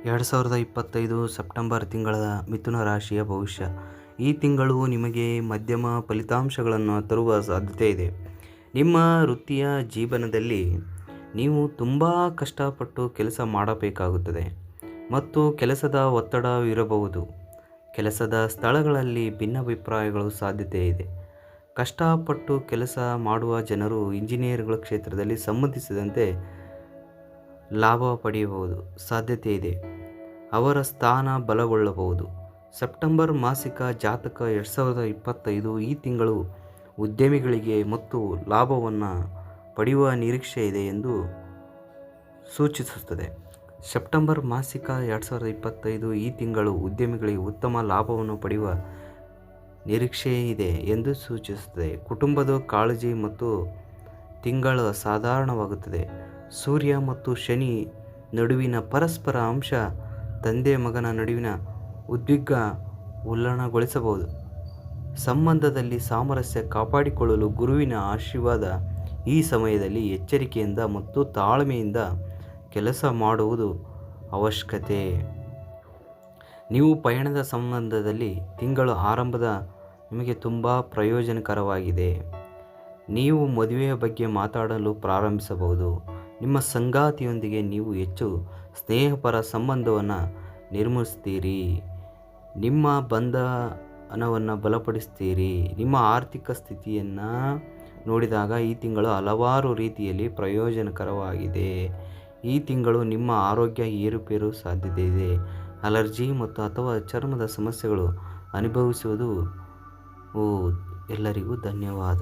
2025 September ತಿಂಗಳ ಮಿಥುನ ರಾಶಿಯ ಭವಿಷ್ಯ. ಈ ತಿಂಗಳು ನಿಮಗೆ ಮಧ್ಯಮ ಫಲಿತಾಂಶಗಳನ್ನು ತರುವ ಸಾಧ್ಯತೆ ಇದೆ. ನಿಮ್ಮ ವೃತ್ತಿಯ ಜೀವನದಲ್ಲಿ ನೀವು ತುಂಬ ಕಷ್ಟಪಟ್ಟು ಕೆಲಸ ಮಾಡಬೇಕಾಗುತ್ತದೆ ಮತ್ತು ಕೆಲಸದ ಒತ್ತಡವಿರಬಹುದು. ಕೆಲಸದ ಸ್ಥಳಗಳಲ್ಲಿ ಭಿನ್ನಾಭಿಪ್ರಾಯಗಳು ಸಾಧ್ಯತೆ ಇದೆ. ಕಷ್ಟಪಟ್ಟು ಕೆಲಸ ಮಾಡುವ ಜನರು ಇಂಜಿನಿಯರ್ಗಳ ಕ್ಷೇತ್ರದಲ್ಲಿ ಸಂಬಂಧಿಸಿದಂತೆ ಲಾಭ ಪಡೆಯಬಹುದು ಸಾಧ್ಯತೆ ಇದೆ. ಅವರ ಸ್ಥಾನ ಬಲಗೊಳ್ಳಬಹುದು. ಸೆಪ್ಟೆಂಬರ್ ಮಾಸಿಕ ಜಾತಕ 2025 ಈ ತಿಂಗಳು ಉದ್ಯಮಿಗಳಿಗೆ ಮತ್ತು ಲಾಭವನ್ನು ಪಡೆಯುವ ನಿರೀಕ್ಷೆ ಇದೆ ಎಂದು ಸೂಚಿಸುತ್ತದೆ. ಸೆಪ್ಟೆಂಬರ್ ಮಾಸಿಕ 2025 ಈ ತಿಂಗಳು ಉದ್ಯಮಿಗಳಿಗೆ ಉತ್ತಮ ಲಾಭವನ್ನು ಪಡೆಯುವ ನಿರೀಕ್ಷೆ ಇದೆ ಎಂದು ಸೂಚಿಸುತ್ತದೆ. ಕುಟುಂಬದ ಕಾಳಜಿ ಮತ್ತು ತಿಂಗಳು ಸಾಧಾರಣವಾಗುತ್ತದೆ. ಸೂರ್ಯ ಮತ್ತು ಶನಿ ನಡುವಿನ ಪರಸ್ಪರ ಅಂಶ ತಂದೆ ಮಗನ ನಡುವಿನ ಉದ್ವಿಗ್ನ ಉಲ್ಲಣಗೊಳಿಸಬಹುದು. ಸಂಬಂಧದಲ್ಲಿ ಸಾಮರಸ್ಯ ಕಾಪಾಡಿಕೊಳ್ಳಲು ಗುರುವಿನ ಆಶೀರ್ವಾದ. ಈ ಸಮಯದಲ್ಲಿ ಎಚ್ಚರಿಕೆಯಿಂದ ಮತ್ತು ತಾಳ್ಮೆಯಿಂದ ಕೆಲಸ ಮಾಡುವುದು ಅವಶ್ಯಕತೆ. ನೀವು ಪಯಣದ ಸಂಬಂಧದಲ್ಲಿ ತಿಂಗಳ ಆರಂಭದ ನಿಮಗೆ ತುಂಬ ಪ್ರಯೋಜನಕರವಾಗಿದೆ. ನೀವು ಮದುವೆಯ ಬಗ್ಗೆ ಮಾತಾಡಲು ಪ್ರಾರಂಭಿಸಬಹುದು. ನಿಮ್ಮ ಸಂಗಾತಿಯೊಂದಿಗೆ ನೀವು ಹೆಚ್ಚು ಸ್ನೇಹಪರ ಸಂಬಂಧವನ್ನು ನಿರ್ಮಿಸುತ್ತೀರಿ. ನಿಮ್ಮ ಬಂಧನವನ್ನು ಬಲಪಡಿಸುತ್ತೀರಿ. ನಿಮ್ಮ ಆರ್ಥಿಕ ಸ್ಥಿತಿಯನ್ನು ನೋಡಿದಾಗ ಈ ತಿಂಗಳು ಹಲವಾರು ರೀತಿಯಲ್ಲಿ ಪ್ರಯೋಜನಕರವಾಗಿದೆ. ಈ ತಿಂಗಳು ನಿಮ್ಮ ಆರೋಗ್ಯ ಏರುಪೇರು ಸಾಧ್ಯತೆ ಇದೆ. ಅಲರ್ಜಿ ಮತ್ತು ಅಥವಾ ಚರ್ಮದ ಸಮಸ್ಯೆಗಳು ಅನುಭವಿಸುವುದು. ಎಲ್ಲರಿಗೂ ಧನ್ಯವಾದ.